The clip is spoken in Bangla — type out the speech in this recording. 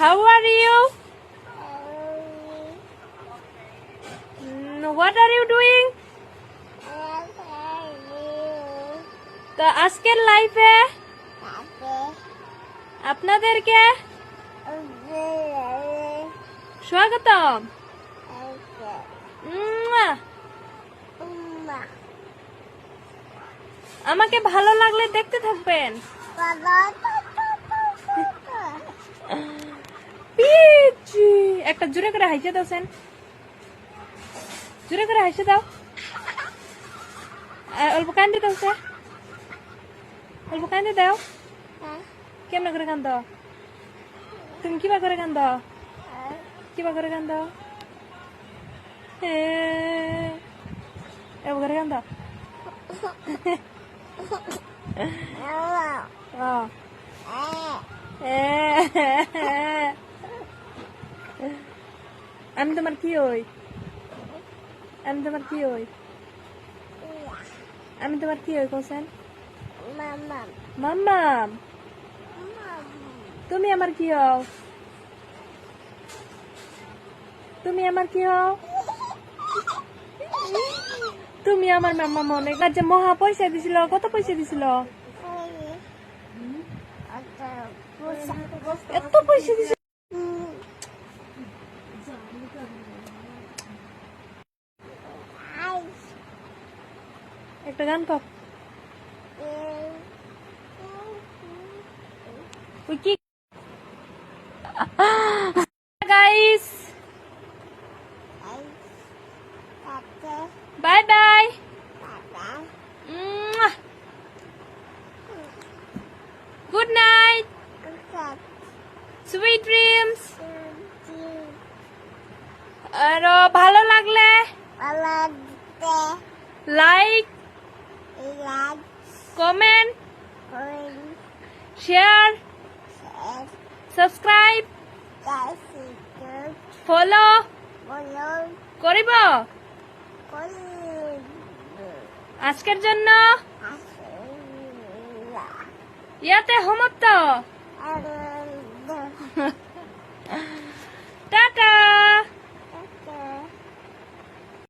How are you? What are you doing? তো আজকের লাইফে আপনাদেরকে স্বাগতম। আমাকে ভালো লাগলে দেখতে থাকবেন। একটা জোরে করে হাসে দাও সেন, জোরে করে হাসে দাও। অল্প কান্দে দাও সে, অল্প কান্দে দাও। কেমন করে কান্দ তুমি? কিবা করে কান্দ? কিবা করে কান্দ? এবার করে কান্দ। আমি তোমার কি হই? আমি তোমার কি হই? আমি তোমার কি হই কোসেন? মাম্মাম। তুমি আমার কি হও? তুমি আমার কি হও? তুমি আমার মাম্মা মনে যে মহা পয়সা দিছিল। কত পয়সা দিছিল? এত পয়সা দিছিল। একটা গান কর। কি guys, bye bye. Good night, sweet dreams. আর ভালো লাগলে like, comment, share, subscribe, follow করিব। আজকের জন্য ইয়াতে সমাপ্ত।